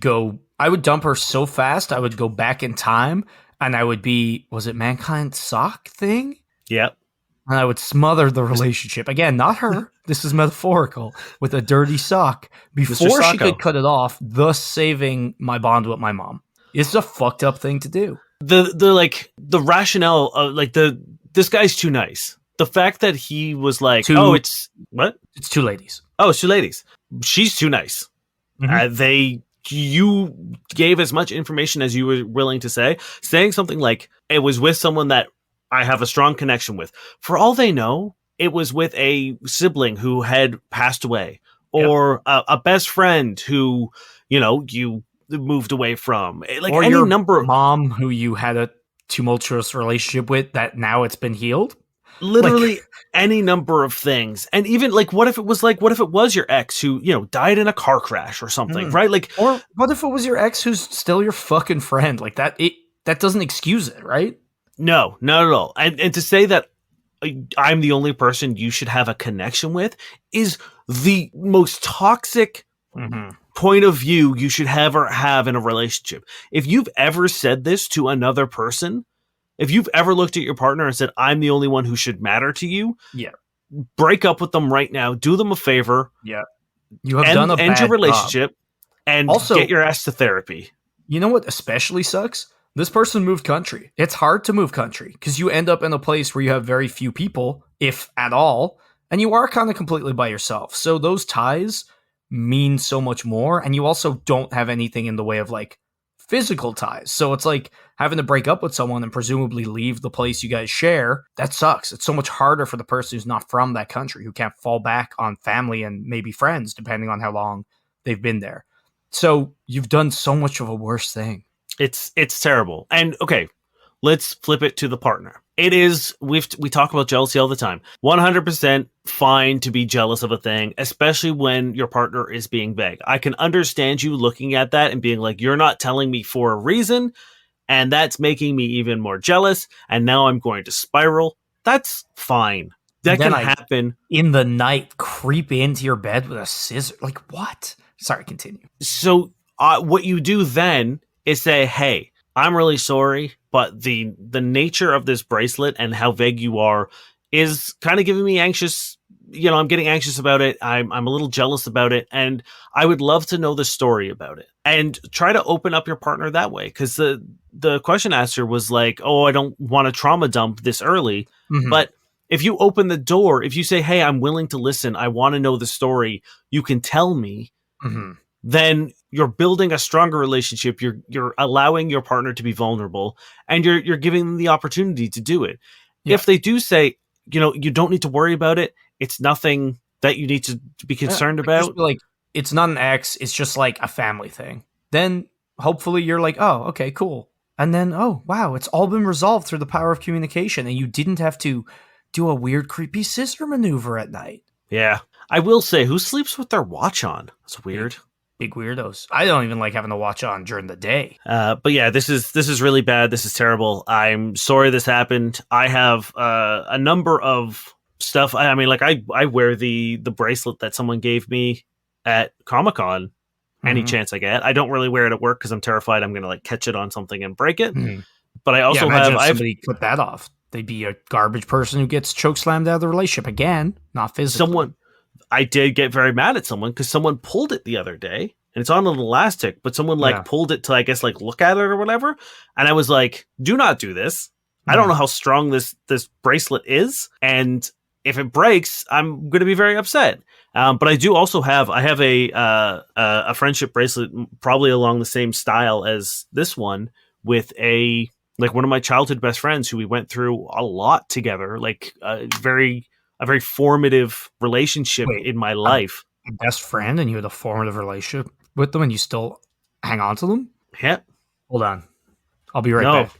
dump her so fast, I would go back in time, and I would be, was it Mankind's sock thing? Yep. And I would smother the relationship. Again, not her. This is metaphorical. With a dirty sock before she could cut it off, thus saving my bond with my mom. It's a fucked up thing to do. The rationale of this guy's too nice. The fact that he was like, it's what? It's two ladies. Oh, it's two ladies. She's too nice. You gave as much information as you were willing to say. Saying something like it was with someone that I have a strong connection with. For all they know, it was with a sibling who had passed away, or a best friend who you moved away from, like, or any your number of mom who you had a tumultuous relationship with that now it's been healed. Literally any number of things. And even what if it was your ex who, died in a car crash or something, right? Or what if it was your ex who's still your fucking friend? Like that doesn't excuse it, right? No, not at all. And to say that I'm the only person you should have a connection with is the most toxic point of view you should ever have in a relationship. If you've ever said this to another person, if you've ever looked at your partner and said, I'm the only one who should matter to you, break up with them right now. Do them a favor. Yeah. You have done a bad end your relationship and also get your ass to therapy. You know what especially sucks? This person moved country. It's hard to move country because you end up in a place where you have very few people, if at all, and you are kind of completely by yourself. So those ties mean so much more, and you also don't have anything in the way of physical ties. So it's like having to break up with someone and presumably leave the place you guys share. That sucks. It's so much harder for the person who's not from that country, who can't fall back on family and maybe friends, depending on how long they've been there. So you've done so much of a worse thing. It's terrible. And okay, let's flip it to the partner. It is, we talk about jealousy all the time. 100% fine to be jealous of a thing, especially when your partner is being vague. I can understand you looking at that and being like, you're not telling me for a reason, and that's making me even more jealous, and now I'm going to spiral. That's fine. That can happen. In the night, creep into your bed with a scissor. Like, what? Sorry, continue. So what you do then is say, hey, I'm really sorry, but the nature of this bracelet and how vague you are is kind of giving me anxious. I'm getting anxious about it. I'm a little jealous about it. And I would love to know the story about it. And try to open up your partner that way. Because the question asker was like, oh, I don't want to trauma dump this early. But if you open the door, if you say, hey, I'm willing to listen, I want to know the story, you can tell me, then you're building a stronger relationship. You're allowing your partner to be vulnerable, and you're giving them the opportunity to do it. Yeah. If they do say, you don't need to worry about it, it's nothing that you need to be concerned about. It's not an ex, it's just like a family thing. Then hopefully you're like, oh, okay, cool. And then, oh, wow, it's all been resolved through the power of communication, and you didn't have to do a weird, creepy scissor maneuver at night. Yeah. I will say, who sleeps with their watch on? That's weird. big weirdos. I don't even like having to watch on during the day. But yeah, this is really bad. This is terrible. I'm sorry this happened. I have a number of stuff. I mean, like I wear the bracelet that someone gave me at Comic-Con any chance I get. I don't really wear it at work because I'm terrified I'm going to like catch it on something and break it. But I also imagine have if somebody cut that off. They'd be a garbage person who gets chokeslammed out of the relationship again, not physically. I did get very mad at someone because someone pulled it the other day and it's on an elastic, but someone pulled it to, I guess, like look at it or whatever. And I was like, do not do this. I don't know how strong this bracelet is. And if it breaks, I'm going to be very upset. But I do also have a friendship bracelet, probably along the same style as this one, with one of my childhood best friends who we went through a lot together, like a very formative relationship in my life. Your best friend, and you had a formative relationship with them, and you still hang on to them? Yeah. Hold on. I'll be right back.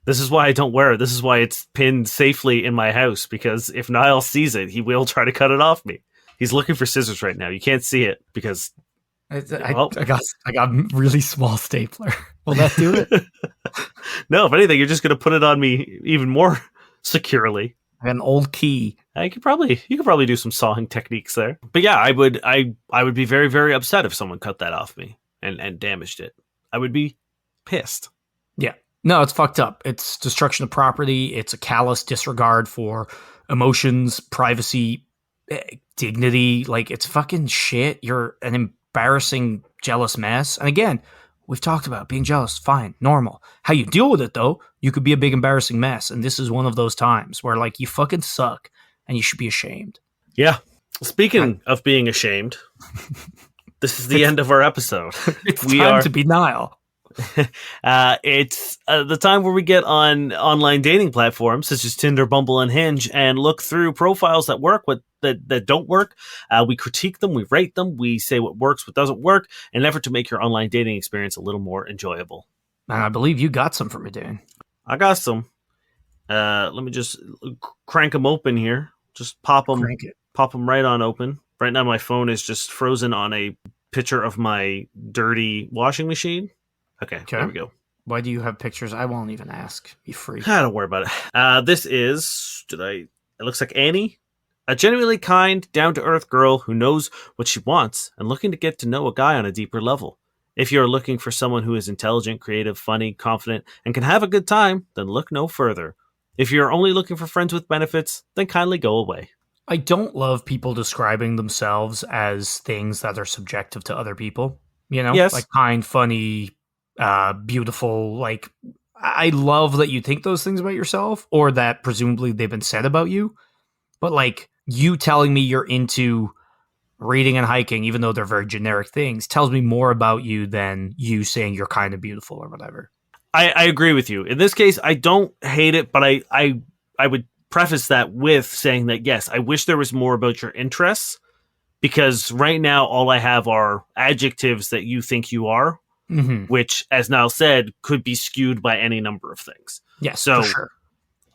This is why I don't wear it. This is why it's pinned safely in my house, because if Niall sees it, he will try to cut it off me. He's looking for scissors right now. You can't see it because I got a really small stapler. Will that do it? No, if anything, you're just going to put it on me even more securely. I got an old key. You could probably do some sawing techniques there. But yeah, I would be very, very upset if someone cut that off me and damaged it. I would be pissed. Yeah. No, it's fucked up. It's destruction of property. It's a callous disregard for emotions, privacy, dignity. Like, it's fucking shit. You're an embarrassing, jealous mess. And again, we've talked about being jealous. Fine, normal. How you deal with it, though, you could be a big, embarrassing mess. And this is one of those times where, like, you fucking suck and you should be ashamed. Yeah. Speaking of being ashamed, this is the end of our episode. It's time to be Niall. It's the time where we get on online dating platforms such as Tinder, Bumble, and Hinge and look through profiles that work, that don't work. We critique them, we rate them, we say what works, what doesn't work, in an effort to make your online dating experience a little more enjoyable. And I believe you got some for me, Dan. I got some. Let me just crank them open here. Just pop them right on open. Right now my phone is just frozen on a picture of my dirty washing machine. Okay, there we go. Why do you have pictures? I won't even ask. Be free. Don't worry about it. This is, it looks like Annie, a genuinely kind, down-to-earth girl who knows what she wants and looking to get to know a guy on a deeper level. If you're looking for someone who is intelligent, creative, funny, confident, and can have a good time, then look no further. If you're only looking for friends with benefits, then kindly go away. I don't love people describing themselves as things that are subjective to other people. You know? Yes. Like kind, funny, beautiful. Like, I love that you think those things about yourself, or that presumably they've been said about you. But like, you telling me you're into reading and hiking, even though they're very generic things, tells me more about you than you saying you're kind of beautiful or whatever. I agree with you. In this case, I don't hate it, but I would preface that with saying that, yes, I wish there was more about your interests, because right now all I have are adjectives that you think you are, which, as Niall said, could be skewed by any number of things. Yes, so for sure.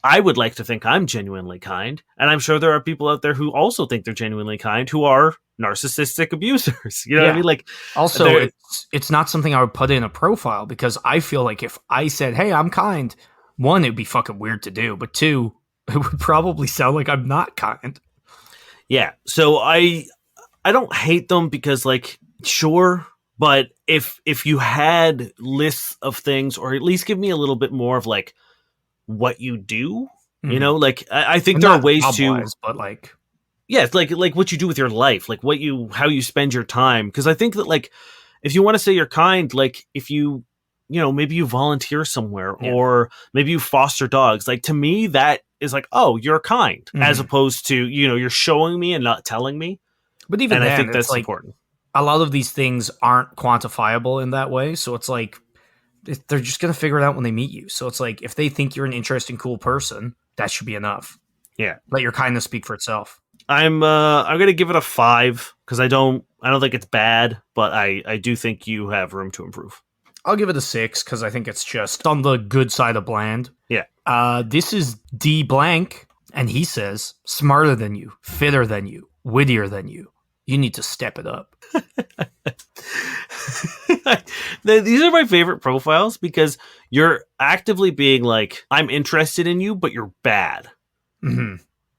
I would like to think I'm genuinely kind, and I'm sure there are people out there who also think they're genuinely kind who are narcissistic abusers. You know what I mean? Like, also, it's not something I would put in a profile, because I feel like if I said, hey, I'm kind, one, it'd be fucking weird to do, but two, it would probably sound like I'm not kind. Yeah, so I don't hate them, because, like, sure, but if you had lists of things, or at least give me a little bit more of, like, what you do, you know, like, I think there are ways to, but like, yeah, it's like what you do with your life, like how you spend your time. Because I think that, like, if you want to say you're kind, like, if you know, maybe you volunteer somewhere, or maybe you foster dogs, like, to me, that is like, oh, you're kind, as opposed to, you know, you're showing me and not telling me. But even then, I think that's like, important. A lot of these things aren't quantifiable in that way. So it's like, they're just going to figure it out when they meet you. So it's like, if they think you're an interesting, cool person, that should be enough. Yeah. Let your kindness speak for itself. I'm going to give it a 5, because I don't think it's bad, but I do think you have room to improve. I'll give it a 6, because I think it's just on the good side of bland. Yeah. This is D blank, and he says, smarter than you, fitter than you, wittier than you. you need to step it up. These are my favorite profiles because you're actively being like, I'm interested in you, but you're bad. Mm-hmm.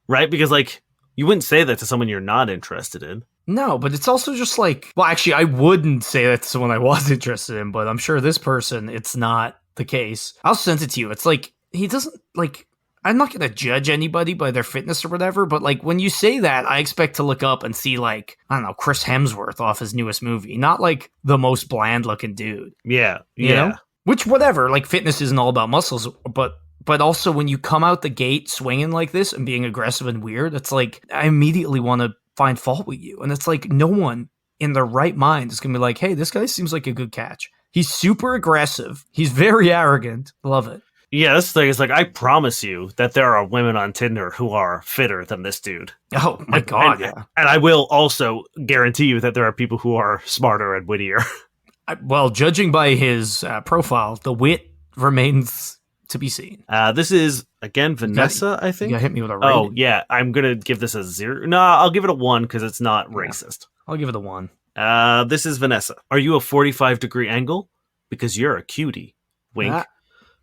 Right? Because like, you wouldn't say that to someone you're not interested in. No, but it's also just like, well, actually, I wouldn't say that to someone I was interested in, but I'm sure this person, it's not the case. I'll send it to you. It's like, he doesn't, like, I'm not going to judge anybody by their fitness or whatever, but like, when you say that, I expect to look up and see, like, I don't know, Chris Hemsworth off his newest movie, not like the most bland looking dude. Yeah. You Yeah. know? Which, whatever, like, fitness isn't all about muscles, but also when you come out the gate swinging like this and being aggressive and weird, it's like, I immediately want to find fault with you. And it's like, no one in their right mind is going to be like, hey, this guy seems like a good catch. He's super aggressive. He's very arrogant. Love it. Yeah, this thing is like, I promise you that there are women on Tinder who are fitter than this dude. Oh my God, yeah. And I will also guarantee you that there are people who are smarter and wittier. Well, judging by his profile, the wit remains to be seen. This is, again, Vanessa, I think. You got hit me with a rating. Oh, yeah. I'm going to give this a 0. No, I'll give it a 1 because it's not racist. I'll give it a 1. This is Vanessa. Are you a 45-degree angle? Because you're a cutie. Wink.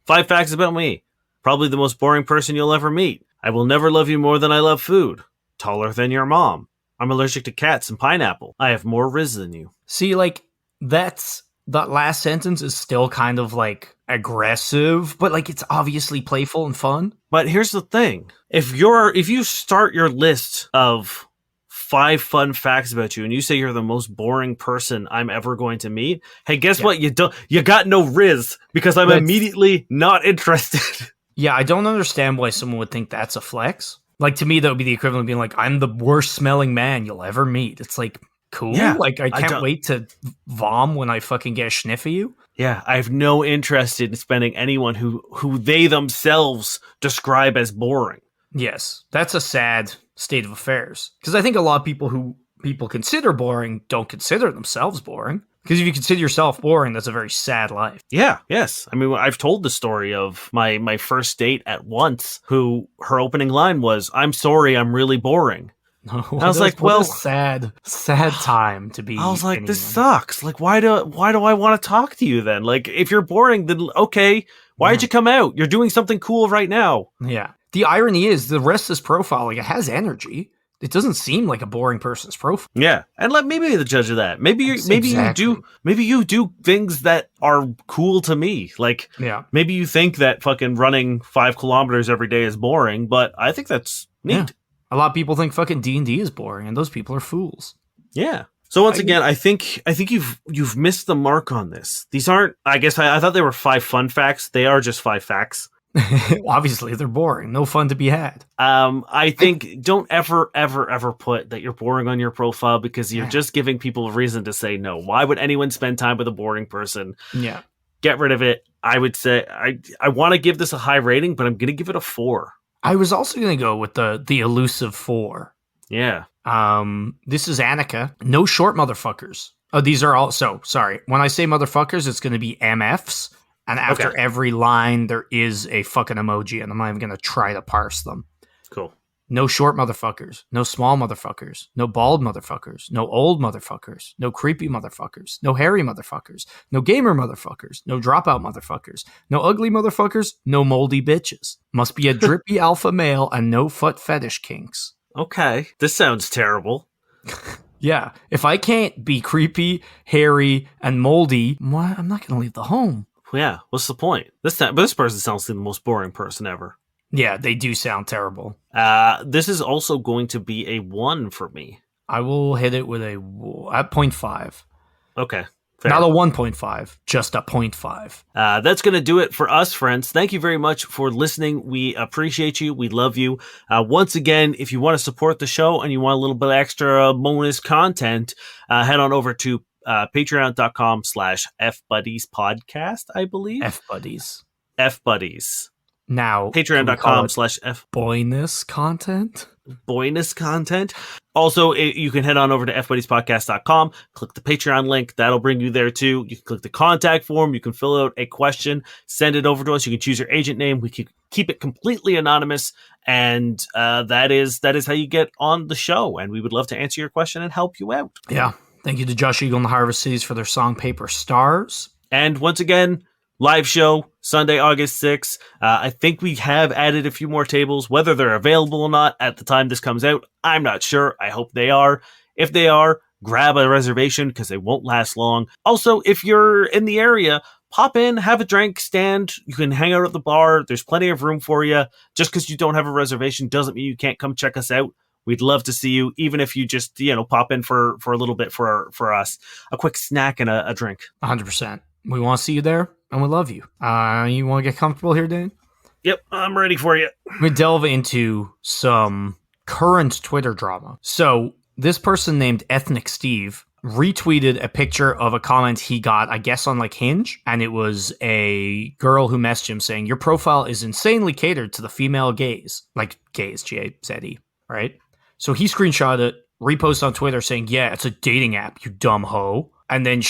5 facts about me. Probably the most boring person you'll ever meet. I will never love you more than I love food. Taller than your mom. I'm allergic to cats and pineapple. I have more Riz than you. See, like, that last sentence is still kind of like aggressive, but like it's obviously playful and fun. But here's the thing. If you start your list of 5 fun facts about you and you say you're the most boring person I'm ever going to meet, hey, guess what? You got no Riz because I'm immediately not interested. Yeah, I don't understand why someone would think that's a flex. Like, to me, that would be the equivalent of being like, I'm the worst smelling man you'll ever meet. It's like, cool. Yeah, like, I can't wait to vom when I fucking get a sniff of you. Yeah, I have no interest in spending anyone who they themselves describe as boring. Yes, that's a sad state of affairs. Because I think a lot of people who people consider boring don't consider themselves boring. Because if you consider yourself boring, that's a very sad life. Yeah, yes. I mean, I've told the story of my first date at Once, who her opening line was, "I'm sorry, I'm really boring." I was like, well, sad time to be. I was like, this sucks. Like, why do I want to talk to you then? Like, if you're boring, then okay, why'd you come out? You're doing something cool right now. Yeah. The irony is the rest of this profile, like, it has energy. It doesn't seem like a boring person's profile. Yeah, and let me be the judge of that. Maybe you do things that are cool to me. Like, maybe you think that fucking running 5 kilometers every day is boring, but I think that's neat. Yeah. A lot of people think fucking D&D is boring, and those people are fools. Yeah. So once again, I think you've missed the mark on this. These aren't. I guess I thought they were 5 fun facts. They are just 5 facts. Obviously, they're boring. No fun to be had. I think don't ever put that you're boring on your profile because you're just giving people a reason to say no. Why would anyone spend time with a boring person? Yeah. Get rid of it. I would say I want to give this a high rating, but I'm going to give it a 4. I was also going to go with the elusive 4. Yeah. This is Annika. No short motherfuckers. Oh, these are also, sorry. When I say motherfuckers, it's going to be MFs. And after every line, there is a fucking emoji, and I'm not even going to try to parse them. Cool. No short motherfuckers. No small motherfuckers. No bald motherfuckers. No old motherfuckers. No creepy motherfuckers. No hairy motherfuckers. No gamer motherfuckers. No dropout motherfuckers. No ugly motherfuckers. No moldy bitches. Must be a drippy alpha male and no foot fetish kinks. Okay. This sounds terrible. Yeah. If I can't be creepy, hairy, and moldy, I'm not going to leave the home. Yeah, what's the point? This person sounds like the most boring person ever. Yeah, they do sound terrible. This is also going to be a 1 for me. I will hit it with at 0.5. Okay. Fair. Not a 1.5, just a 0.5. That's going to do it for us, friends. Thank you very much for listening. We appreciate you. We love you. Once again, if you want to support the show and you want a little bit extra bonus content, head on over to patreon.com/FBuddiesPodcast, I believe. FBuddies. FBuddies. Now, Patreon.com/F boyness content. Boyness content. Also, you can head on over to fbuddiespodcast.com, click the Patreon link. That'll bring you there too. You can click the contact form. You can fill out a question, send it over to us. You can choose your agent name. We can keep it completely anonymous. And that is how you get on the show. And we would love to answer your question and help you out. Yeah. Thank you to Josh Eagle and the Harvest Cities for their song Paper Stars. And once again, live show, Sunday, August 6th. I think we have added a few more tables. Whether they're available or not at the time this comes out, I'm not sure. I hope they are. If they are, grab a reservation because they won't last long. Also, if you're in the area, pop in, have a drink, stand. You can hang out at the bar. There's plenty of room for you. Just because you don't have a reservation doesn't mean you can't come check us out. We'd love to see you, even if you just, pop in for a little bit for us. A quick snack and a drink. 100%. We want to see you there, and we love you. You want to get comfortable here, Dane? Yep, I'm ready for you. We delve into some current Twitter drama. So this person named Ethnic Steve retweeted a picture of a comment he got, I guess, on like Hinge. And it was a girl who messaged him saying, your profile is insanely catered to the female gaze. Like gaze, G-A-Z-E, right? So he screenshot it, reposted on Twitter saying, yeah, it's a dating app, you dumb hoe. And then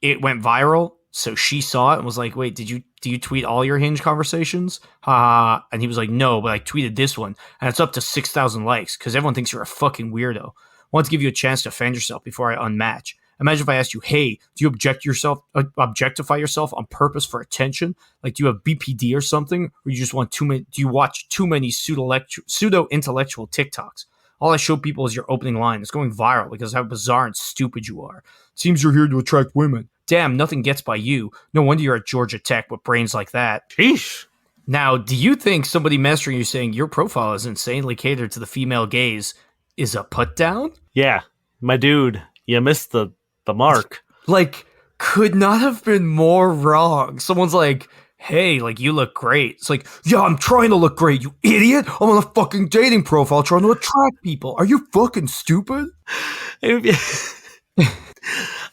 it went viral. So she saw it and was like, wait, do you tweet all your Hinge conversations? Ha. And he was like, no, but I tweeted this one. And it's up to 6,000 likes because everyone thinks you're a fucking weirdo. I want to give you a chance to defend yourself before I unmatch. Imagine if I asked you, hey, do you objectify yourself on purpose for attention? Like, do you have BPD or something? Or you just want do you watch too many pseudo-intellectual TikToks? All I show people is your opening line. It's going viral because of how bizarre and stupid you are. Seems you're here to attract women. Damn, nothing gets by you. No wonder you're at Georgia Tech with brains like that. Sheesh. Now, do you think somebody messaging you saying your profile is insanely catered to the female gaze is a put down? Yeah, my dude, you missed the mark. Like, could not have been more wrong. Someone's like, hey, like, you look great. It's like, yeah, I'm trying to look great, you idiot. I'm on a fucking dating profile trying to attract people. Are you fucking stupid?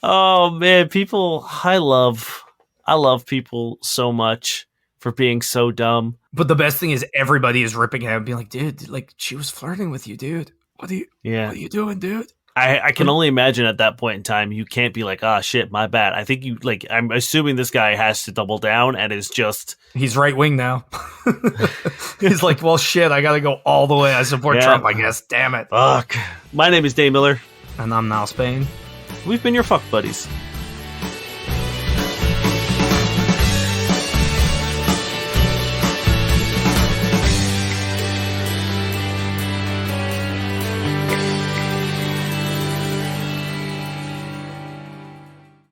Oh man, people, I love people so much for being so dumb. But the best thing is everybody is ripping it out and being like, dude, like, she was flirting with you, dude. What are you doing, dude? I can only imagine at that point in time, you can't be like, shit, my bad. I think I'm assuming this guy has to double down and is just... He's right wing now. He's like, well, shit, I gotta go all the way. I support Trump, I guess. Damn it. Fuck. My name is Dave Miller. And I'm Niall Spain. We've been your fuck buddies.